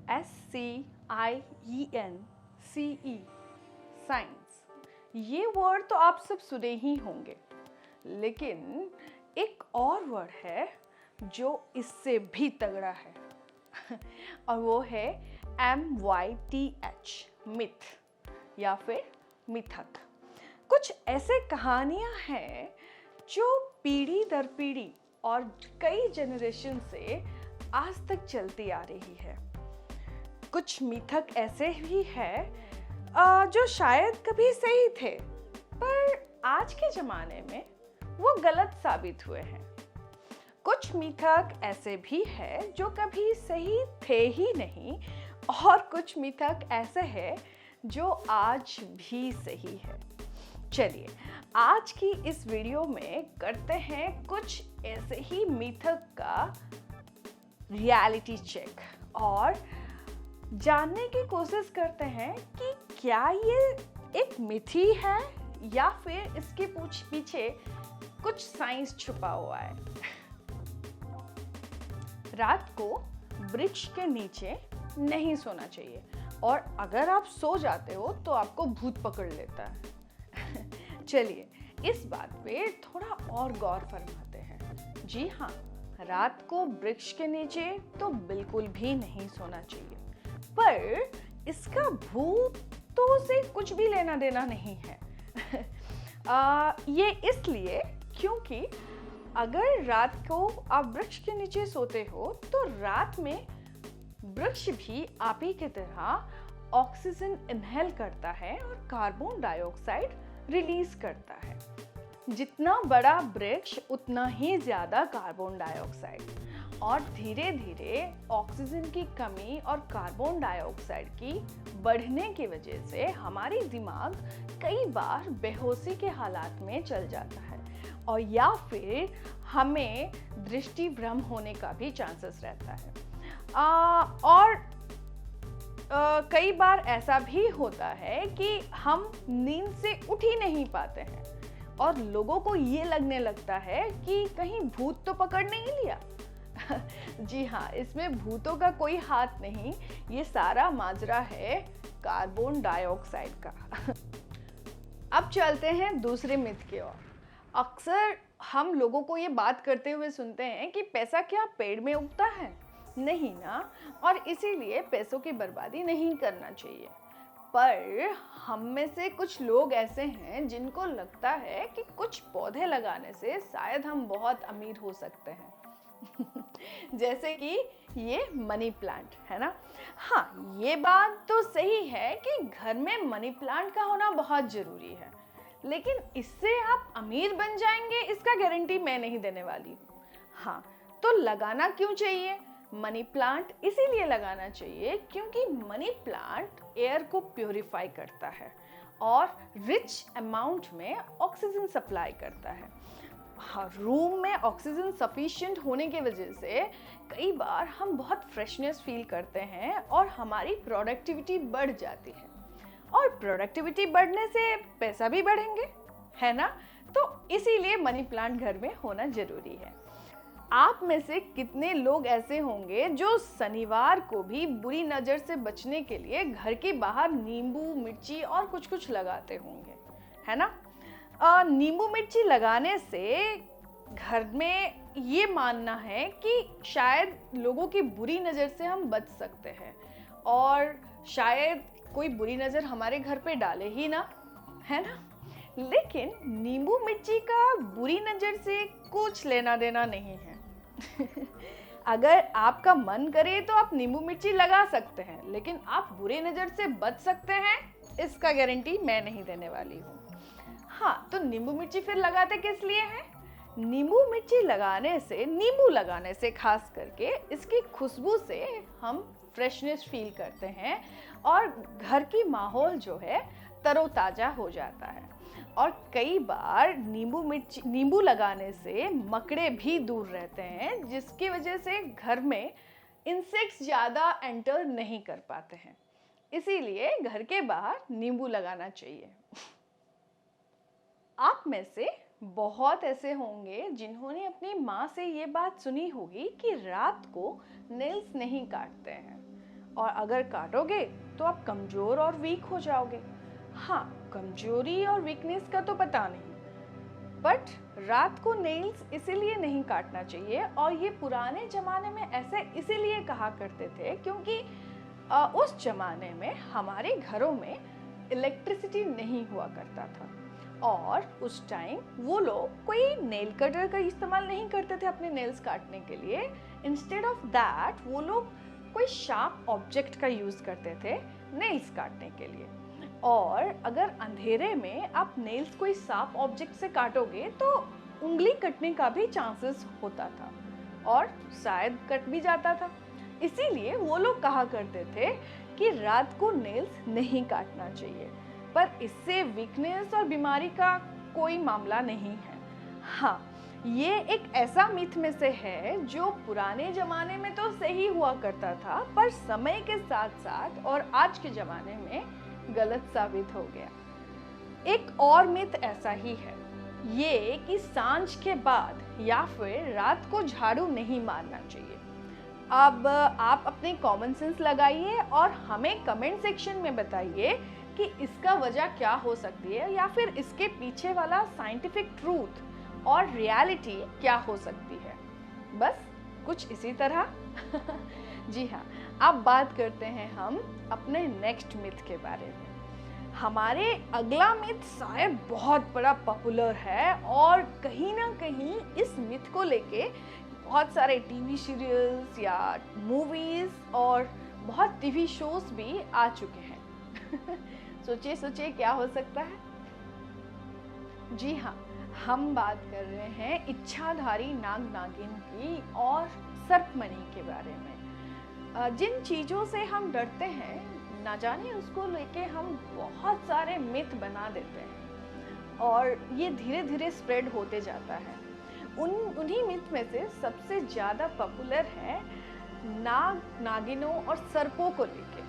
SCIENCE, science. ये word तो आप सब सुने ही होंगे, लेकिन एक और वर्ड है जो इससे भी तगड़ा है और वो है MYTH, मिथ या फिर मिथक। कुछ ऐसे कहानियां हैं जो पीढ़ी दर पीढ़ी और कई जनरेशन से आज तक चलती आ रही है। कुछ मिथक ऐसे भी हैं जो शायद कभी सही थे, पर आज के ज़माने में वो गलत साबित हुए हैं। कुछ मिथक ऐसे भी हैं जो कभी सही थे ही नहीं, और कुछ मिथक ऐसे हैं जो आज भी सही है। चलिए, आज की इस वीडियो में करते हैं कुछ ऐसे ही मिथक का रियलिटी चेक और जानने की कोशिश करते हैं कि क्या ये एक मिथ ही है या फिर इसके पीछे कुछ साइंस छुपा हुआ है। रात को वृक्ष के नीचे नहीं सोना चाहिए, और अगर आप सो जाते हो तो आपको भूत पकड़ लेता है। चलिए, इस बात पे थोड़ा और गौर फरमाते हैं। जी हाँ, रात को वृक्ष के नीचे तो बिल्कुल भी नहीं सोना चाहिए, पर इसका भूतों से कुछ भी लेना देना नहीं है। ये इसलिए क्योंकि अगर रात को आप वृक्ष के नीचे सोते हो तो रात में वृक्ष भी आप ही की तरह ऑक्सीजन इनहेल करता है और कार्बन डाइऑक्साइड रिलीज करता है। जितना बड़ा वृक्ष उतना ही ज्यादा कार्बन डाइऑक्साइड, और धीरे धीरे ऑक्सीजन की कमी और कार्बन डाइऑक्साइड की बढ़ने की वजह से हमारी दिमाग कई बार बेहोशी के हालात में चल जाता है, और या फिर हमें दृष्टि भ्रम होने का भी चांसेस रहता है। कई बार ऐसा भी होता है कि हम नींद से उठ ही नहीं पाते हैं और लोगों को ये लगने लगता है कि कहीं भूत तो पकड़ नहीं लिया। जी हाँ, इसमें भूतों का कोई हाथ नहीं, ये सारा माजरा है कार्बन डाइऑक्साइड का। अब चलते हैं दूसरे मिथ की ओर। अक्सर हम लोगों को ये बात करते हुए सुनते हैं कि पैसा क्या पेड़ में उगता है? नहीं ना, और इसीलिए पैसों की बर्बादी नहीं करना चाहिए। पर हम में से कुछ लोग ऐसे हैं जिनको लगता है कि कुछ पौधे लगाने से शायद हम बहुत अमीर हो सकते हैं। जैसे कि ये मनी प्लांट है ना। हाँ, ये बात तो सही है कि घर में मनी प्लांट का होना बहुत जरूरी है, लेकिन इससे आप अमीर बन जाएंगे इसका गारंटी मैं नहीं देने वाली हूँ। हाँ, तो लगाना क्यों चाहिए? मनी प्लांट इसीलिए लगाना चाहिए क्योंकि मनी प्लांट एयर को प्योरीफाई करता है और रिच अमाउंट में ऑक्सीजन सप्लाई करता है। हाँ, रूम में ऑक्सीजन सफिशिएंट होने की वजह से कई बार हम बहुत फ्रेशनेस फील करते हैं और हमारी प्रोडक्टिविटी बढ़ जाती है, और प्रोडक्टिविटी बढ़ने से पैसा भी बढ़ेंगे, है ना। तो इसीलिए मनी प्लांट घर में होना जरूरी है। आप में से कितने लोग ऐसे होंगे जो शनिवार को भी बुरी नज़र से बचने के लिए घर के बाहर नींबू मिर्ची और कुछ कुछ लगाते होंगे, है ना। नींबू मिर्ची लगाने से घर में ये मानना है कि शायद लोगों की बुरी नज़र से हम बच सकते हैं, और शायद कोई बुरी नज़र हमारे घर पे डाले ही ना, है ना। लेकिन नींबू मिर्ची का बुरी नज़र से कुछ लेना देना नहीं है। अगर आपका मन करे तो आप नींबू मिर्ची लगा सकते हैं, लेकिन आप बुरी नज़र से बच सकते हैं इसका गारंटी मैं नहीं देने वाली हूँ। हाँ, तो नींबू मिर्ची फिर लगाते किस लिए हैं? नींबू मिर्ची नींबू लगाने से खास करके इसकी खुशबू से हम फ्रेशनेस फील करते हैं और घर की माहौल जो है तरोताजा हो जाता है। और कई बार नींबू लगाने से मकड़े भी दूर रहते हैं, जिसकी वजह से घर में इंसेक्ट्स ज़्यादा एंटर नहीं कर पाते हैं। इसीलिए घर के बाहर नींबू लगाना चाहिए। आप में से बहुत ऐसे होंगे जिन्होंने अपनी माँ से ये बात सुनी होगी कि रात को नेल्स नहीं काटते हैं, और अगर काटोगे तो आप कमजोर और वीक हो जाओगे। हाँ, कमजोरी और वीकनेस का तो पता नहीं, बट रात को नेल्स इसीलिए नहीं काटना चाहिए। और ये पुराने जमाने में ऐसे इसीलिए कहा करते थे क्योंकि उस जमाने में हमारे घरों में इलेक्ट्रिसिटी नहीं हुआ करता था और उस टाइम वो लोग कोई नेल कटर का इस्तेमाल नहीं करते थे अपने नेल्स काटने के लिए। इंस्टेड ऑफ दैट वो लोग कोई शार्प ऑब्जेक्ट का यूज़ करते थे नेल्स काटने के लिए। और अगर अंधेरे में आप नेल्स कोई शार्प ऑब्जेक्ट से काटोगे तो उंगली कटने का भी चांसेस होता था और शायद कट भी जाता था। इसीलिए वो लोग कहा करते थे कि रात को नेल्स नहीं काटना चाहिए, पर इससे वीकनेस और बीमारी का कोई मामला नहीं है। हाँ, ये एक ऐसा मिथ में से है जो पुराने जमाने में तो सही हुआ करता था, पर समय के साथ साथ और आज के जमाने में गलत साबित हो गया। एक और मिथ ऐसा ही है, ये कि सांझ के बाद या फिर रात को झाड़ू नहीं मारना चाहिए। अब आप अपने कॉमन सेंस लगाइए और हमें कमेंट सेक्शन में बताइए कि इसका वजह क्या हो सकती है या फिर इसके पीछे वाला साइंटिफिक ट्रूथ और रियलिटी क्या हो सकती है। बस कुछ इसी तरह। जी हाँ, अब बात करते हैं हम अपने नेक्स्ट मिथ के बारे में। हमारे अगला मिथ शायद बहुत बड़ा पॉपुलर है और कहीं ना कहीं इस मिथ को लेके बहुत सारे टीवी सीरियल्स या मूवीज और बहुत टीवी शोज भी आ चुके हैं। सोचिए सोचिए क्या हो सकता है। जी हाँ, हम बात कर रहे हैं इच्छाधारी नाग नागिन की और सर्पमणि के बारे में। जिन चीज़ों से हम डरते हैं, ना जाने उसको लेके हम बहुत सारे मिथ बना देते हैं और ये धीरे धीरे स्प्रेड होते जाता है। उन्हीं मिथ में से सबसे ज़्यादा पॉपुलर है नाग नागिनों और सर्पों को लेके।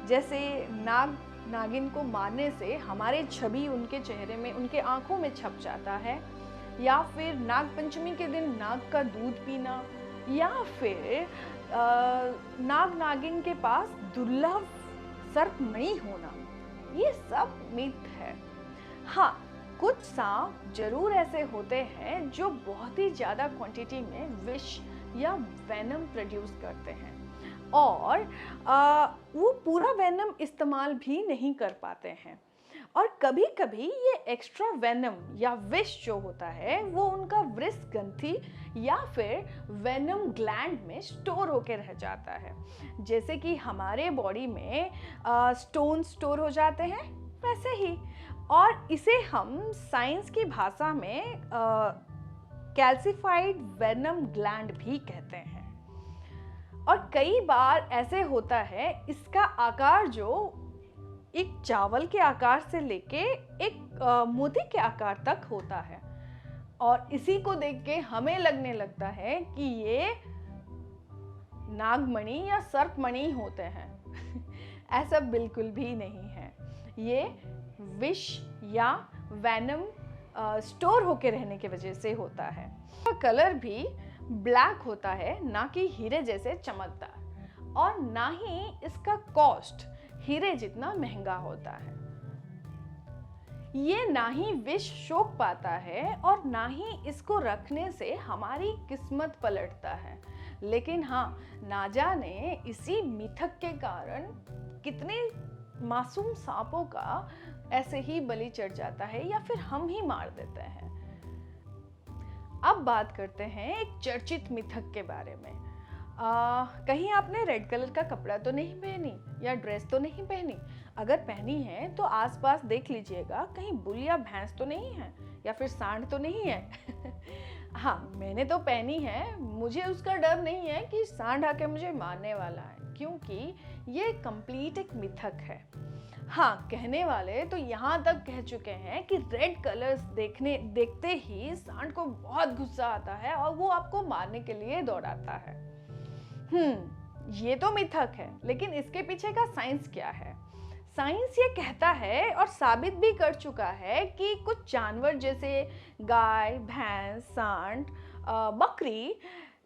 जैसे नाग नागिन को मारने से हमारे छवि उनके चेहरे में, उनके आंखों में छप जाता है, या फिर नाग पंचमी के दिन नाग का दूध पीना, या फिर नाग नागिन के पास दुर्लभ सर्प नहीं होना। ये सब मिथ है। हाँ, कुछ सांप जरूर ऐसे होते हैं जो बहुत ही ज़्यादा क्वांटिटी में विष या वेनम प्रोड्यूस करते हैं और वो पूरा वेनम इस्तेमाल भी नहीं कर पाते हैं। और कभी कभी ये एक्स्ट्रा वेनम या विष जो होता है वो उनका वृषण ग्रंथि या फिर वेनम ग्लैंड में स्टोर होकर रह जाता है। जैसे कि हमारे बॉडी में स्टोन स्टोर हो जाते हैं वैसे ही। और इसे हम साइंस की भाषा में कैल्सिफाइड वेनम ग्लैंड भी कहते हैं। और कई बार ऐसे होता है इसका आकार जो एक चावल के आकार से लेके एक मोती के आकार तक होता है और इसी को देख के हमें लगने लगता है कि ये नागमणि या सर्पमणि होते हैं। ऐसा बिल्कुल भी नहीं है। ये विष या वेनम स्टोर होके रहने की वजह से होता है। इसका कलर भी ब्लैक होता है, ना कि हीरे जैसे चमकदार, और ना ही इसका कॉस्ट हीरे जितना महंगा होता है। ये ना ही विष शोक पाता है और ना ही इसको रखने से हमारी किस्मत पलटता है। लेकिन हाँ, ना जाने इसी मिथक के कारण कितने मासूम सांपों का ऐसे ही बलि चढ़ जाता है या फिर हम ही मार देते हैं। अब बात करते हैं एक चर्चित मिथक के बारे में। कहीं आपने रेड कलर का कपड़ा तो नहीं पहनी या ड्रेस तो नहीं पहनी? अगर पहनी है तो आसपास देख लीजिएगा, कहीं बुल या भैंस तो नहीं है या फिर सांड तो नहीं है। हाँ, मैंने तो पहनी है। मुझे उसका डर नहीं है कि सांड आके मुझे मारने वाला है, क्योंकि ये कंप्लीट एक मिथक है। हाँ, कहने वाले तो यहाँ तक कह चुके हैं कि रेड कलर्स देखते ही सांड को बहुत गुस्सा आता है और वो आपको मारने के लिए दौड़ाता है। ये तो मिथक है, लेकिन इसके पीछे का साइंस क्या है? साइंस ये कहता है और साबित भी कर चुका है कि कुछ जानवर जैसे गाय, भैंस, सांड, बकरी,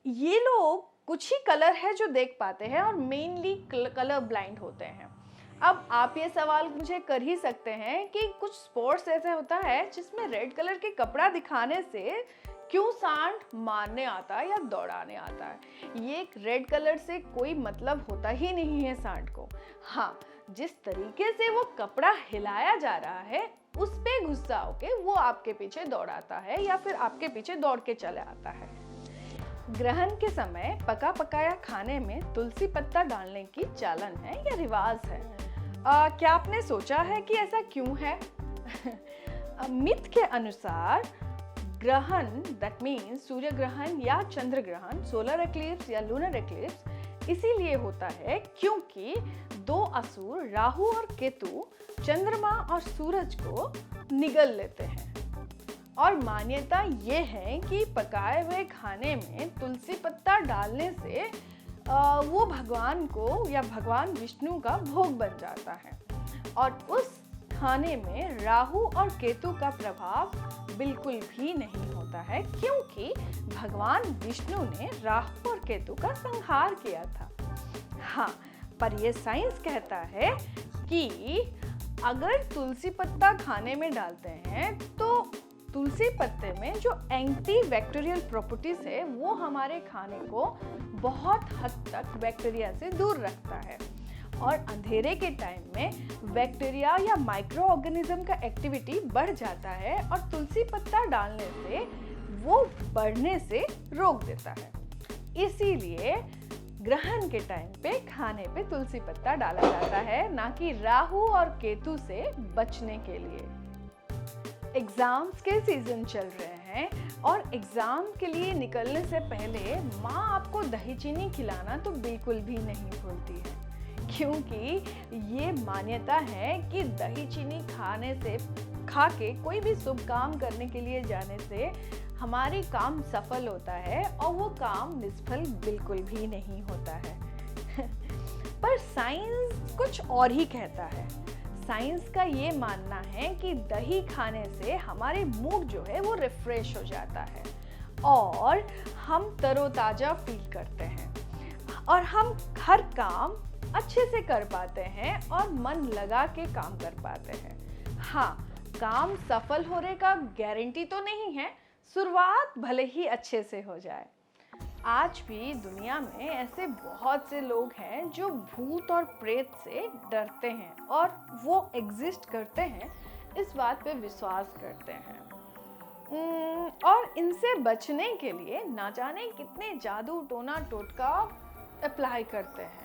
ये लोग कुछ ही कलर है जो देख पाते हैं और मेनली कलर ब्लाइंड होते हैं। अब आप ये सवाल मुझे कर ही सकते हैं कि कुछ स्पोर्ट्स ऐसे होता है जिसमें रेड कलर के कपड़ा दिखाने से क्यों सांड मारने आता है या दौड़ाने आता है। ये एक रेड कलर से कोई मतलब होता ही नहीं है सांड को। हाँ, जिस तरीके से वो कपड़ा हिलाया जा रहा है उस पे गुस्सा होके वो आपके पीछे दौड़ाता है या फिर आपके पीछे दौड़ के चले आता है। ग्रहण के समय पका पकाया खाने में तुलसी पत्ता डालने की चालन है या रिवाज है। क्या आपने सोचा है कि ऐसा क्यों है? मिथ के अनुसार ग्रहण, दैट मीन्स सूर्य ग्रहण या चंद्र ग्रहण, सोलर एक्लिप्स या लूनर एक्लिप्स इसीलिए होता है क्योंकि दो असुर राहु और केतु चंद्रमा और सूरज को निगल लेते हैं। और मान्यता ये है कि पकाए हुए खाने में तुलसी पत्ता डालने से वो भगवान को या भगवान विष्णु का भोग बन जाता है और उस खाने में राहु और केतु का प्रभाव बिल्कुल भी नहीं होता है क्योंकि भगवान विष्णु ने राहु और केतु का संहार किया था। हाँ, पर ये साइंस कहता है कि अगर तुलसी पत्ता खाने में डालते हैं तो तुलसी पत्ते में जो एंटी बैक्टीरियल प्रॉपर्टीज है वो हमारे खाने को बहुत हद तक बैक्टीरिया से दूर रखता है और अंधेरे के टाइम में बैक्टीरिया या माइक्रो ऑर्गेनिज्म का एक्टिविटी बढ़ जाता है और तुलसी पत्ता डालने से वो बढ़ने से रोक देता है। इसीलिए ग्रहण के टाइम पे खाने पे तुलसी पत्ता डाला जाता है, ना कि राहु और केतु से बचने के लिए। एग्जाम्स के सीजन चल रहे हैं और एग्जाम के लिए निकलने से पहले माँ आपको दही चीनी खिलाना तो बिल्कुल भी नहीं भूलती है क्योंकि ये मान्यता है कि दही चीनी खा के कोई भी शुभ काम करने के लिए जाने से हमारी काम सफल होता है और वो काम निष्फल बिल्कुल भी नहीं होता है। पर साइंस कुछ और ही कहता है। साइंस का ये मानना है कि दही खाने से हमारे मूड जो है वो रिफ्रेश हो जाता है और हम तरोताजा फील करते हैं और हम हर काम अच्छे से कर पाते हैं और मन लगा के काम कर पाते हैं। हाँ, काम सफल होने का गारंटी तो नहीं है, शुरुआत भले ही अच्छे से हो जाए। आज भी दुनिया में ऐसे बहुत से लोग हैं जो भूत और प्रेत से डरते हैं और वो एग्जिस्ट करते हैं, इस बात पे विश्वास करते हैं। और इनसे बचने के लिए ना जाने कितने जादू टोना टोटका अप्लाई करते हैं।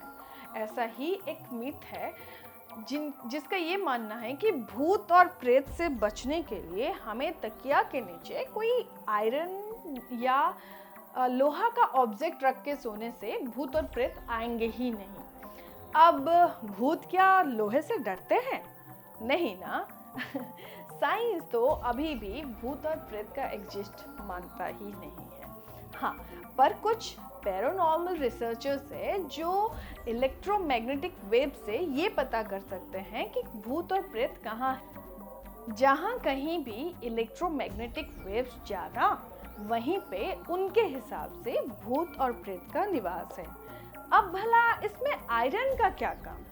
ऐसा ही एक मिथ है जिसका ये मानना है कि भूत और प्रेत से बचने के लिए हमें तकिया के नीचे कोई आयरन या लोहा का ऑब्जेक्ट रख के सोने से भूत और प्रेत आएंगे ही नहीं। अब भूत क्या लोहे से डरते हैं? नहीं ना। साइंस तो अभी भी भूत और प्रेत का एग्जिस्ट मानता ही नहीं है। हाँ, पर कुछ पैरानॉर्मल रिसर्चर्स है जो इलेक्ट्रोमैग्नेटिक वेव से ये पता कर सकते हैं कि भूत और प्रेत कहाँ है। जहाँ कहीं भी इलेक्ट्रोमैग्नेटिक वेव्स ज़्यादा, वहीं पे उनके हिसाब से भूत और प्रेत का निवास है। अब भला इसमें आयरन का क्या काम?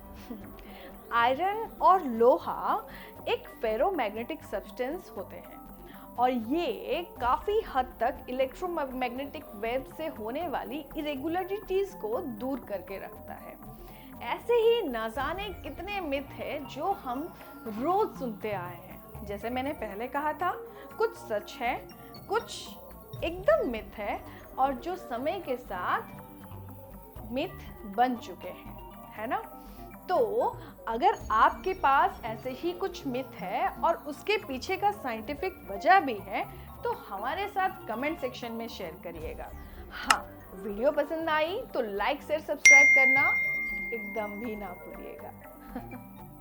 आयरन और लोहा एक फेरोमैग्नेटिक सब्सटेंस होते हैं और ये काफ़ी हद तक इलेक्ट्रोमैग्नेटिक वेव से होने वाली इरेगुलरिटीज़ को दूर करके रखता है। ऐसे ही ना जाने कितने मिथ है जो हम रोज सुनते आए हैं। जैसे मैंने पहले कहा था, कुछ सच है, कुछ एकदम मिथ है और जो समय के साथ मिथ बन चुके हैं, है ना? तो अगर आपके पास ऐसे ही कुछ मिथ है और उसके पीछे का साइंटिफिक वजह भी है तो हमारे साथ कमेंट सेक्शन में शेयर करिएगा। हाँ, वीडियो पसंद आई तो लाइक शेयर सब्सक्राइब करना एकदम भी ना भूलिएगा।